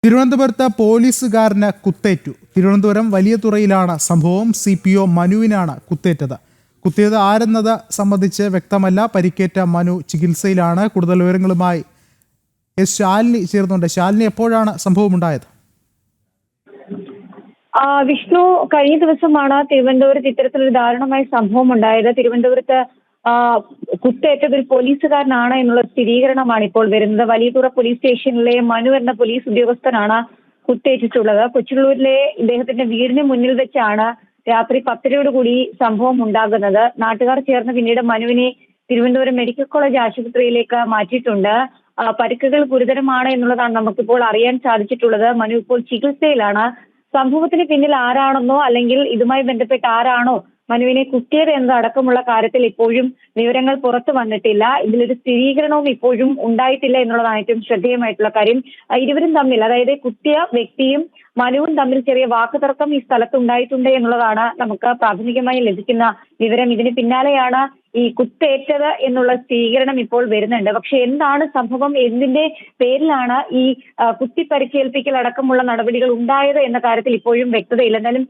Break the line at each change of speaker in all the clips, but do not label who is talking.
തിരുവനന്തപുരത്ത് പോലീസുകാരന് കുത്തേറ്റു. തിരുവനന്തപുരം വലിയതുറയിലാണ് സംഭവം. CPO മനുവിനാണ് കുത്തേറ്റത്. കുത്തിയത് ആരെന്നത് സംബന്ധിച്ച് വ്യക്തമല്ല. പരിക്കേറ്റ മനു ചികിത്സയിലാണ്. കൂടുതൽ വിവരങ്ങളുമായി ശാലിനി ചേർന്നുണ്ട്. ശാലിനി, എപ്പോഴാണ് സംഭവമുണ്ടായത്?
വിഷ്ണു, കഴിഞ്ഞ ദിവസമാണ് തിരുവനന്തപുരത്ത് ഇത്തരത്തിലൊരു ദാരുണമായ സംഭവം ഉണ്ടായത്. തിരുവനന്തപുരത്ത് കുത്തേറ്റത് ഒരു പോലീസുകാരനാണ് എന്നുള്ള സ്ഥിരീകരണമാണ് ഇപ്പോൾ വരുന്നത്. വലിയതുറ പോലീസ് സ്റ്റേഷനിലെ മനു എന്ന പോലീസ് ഉദ്യോഗസ്ഥനാണ് കുത്തേറ്റിട്ടുള്ളത്. കൊച്ചുള്ളൂരിലെ ഇദ്ദേഹത്തിന്റെ വീടിന് മുന്നിൽ വെച്ചാണ് രാത്രി 10:30 സംഭവം ഉണ്ടാകുന്നത്. നാട്ടുകാർ ചേർന്ന് പിന്നീട് മനുവിനെ തിരുവനന്തപുരം മെഡിക്കൽ കോളേജ് ആശുപത്രിയിലേക്ക് മാറ്റിയിട്ടുണ്ട്. പരിക്കുകൾ ഗുരുതരമാണ് എന്നുള്ളതാണ് നമുക്കിപ്പോൾ അറിയാൻ സാധിച്ചിട്ടുള്ളത്. മനു ഇപ്പോൾ ചികിത്സയിലാണ്. സംഭവത്തിന് പിന്നിൽ ആരാണെന്നോ അല്ലെങ്കിൽ ഇതുമായി ബന്ധപ്പെട്ട് ആരാണോ മനുവിനെ കുത്തിയത് എന്നതടക്കമുള്ള കാര്യത്തിൽ ഇപ്പോഴും വിവരങ്ങൾ പുറത്തു വന്നിട്ടില്ല. ഇതിലൊരു സ്ഥിരീകരണവും ഇപ്പോഴും ഉണ്ടായിട്ടില്ല എന്നുള്ളതാണ് ഏറ്റവും ശ്രദ്ധേയമായിട്ടുള്ള കാര്യം. ഇരുവരും തമ്മിൽ, അതായത് കുത്തിയ വ്യക്തിയും മനുവും തമ്മിൽ ചെറിയ വാക്കുതർക്കം ഈ സ്ഥലത്ത് ഉണ്ടായിട്ടുണ്ട് എന്നുള്ളതാണ് നമുക്ക് പ്രാഥമികമായി ലഭിക്കുന്ന വിവരം. ഇതിന് പിന്നാലെയാണ് ഈ കുത്തേറ്റത് എന്നുള്ള സ്ഥിരീകരണം ഇപ്പോൾ വരുന്നുണ്ട്. പക്ഷെ എന്താണ് സംഭവം, എന്തിന്റെ പേരിലാണ് ഈ കുത്തി പരിക്കേൽപ്പിക്കൽ അടക്കമുള്ള നടപടികൾ ഉണ്ടായത് എന്ന കാര്യത്തിൽ ഇപ്പോഴും വ്യക്തതയില്ല. എന്തായാലും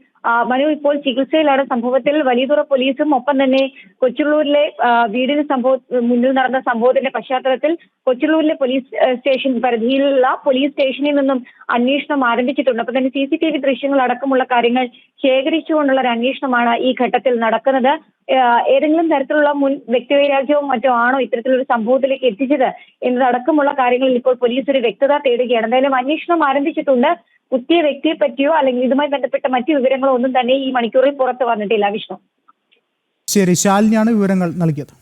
മനു ഇപ്പോൾ ചികിത്സയിലാണ്. സംഭവത്തിൽ വലിയതുറ പോലീസും ഒപ്പം തന്നെ കൊച്ചുള്ളൂരിലെ വീടിന് മുന്നിൽ നടന്ന സംഭവത്തിന്റെ പശ്ചാത്തലത്തിൽ കൊച്ചുള്ളൂരിലെ പോലീസ് സ്റ്റേഷൻ പരിധിയിലുള്ള പോലീസ് സ്റ്റേഷനിൽ നിന്നും അന്വേഷണം ആരംഭിച്ചിട്ടുണ്ട്. അപ്പൊ തന്നെ CCTV ദൃശ്യങ്ങൾ അടക്കമുള്ള കാര്യങ്ങൾ ശേഖരിച്ചുകൊണ്ടുള്ള ഒരു അന്വേഷണമാണ് ഈ ഘട്ടത്തിൽ നടക്കുന്നത്. ഏതെങ്കിലും തരത്തിലുള്ള മുൻ വ്യക്തിവൈരാഗ്യവും മറ്റോ ആണോ ഇത്തരത്തിലൊരു സംഭവത്തിലേക്ക് എത്തിച്ചത് എന്നതടക്കമുള്ള കാര്യങ്ങളിൽ ഇപ്പോൾ പോലീസ് ഒരു വ്യക്തത തേടുകയാണ്. എന്തായാലും അന്വേഷണം ആരംഭിച്ചിട്ടുണ്ട്. കുത്തിയ വ്യക്തിയെ പറ്റിയോ അല്ലെങ്കിൽ ഇതുമായി ബന്ധപ്പെട്ട മറ്റു വിവരങ്ങളോ ഒന്നും തന്നെ ഈ മണിക്കൂറിൽ പുറത്തു വന്നിട്ടില്ല. വിഷ്ണു.
ശരി, ശാലിനിയാണ് വിവരങ്ങൾ നൽകിയത്.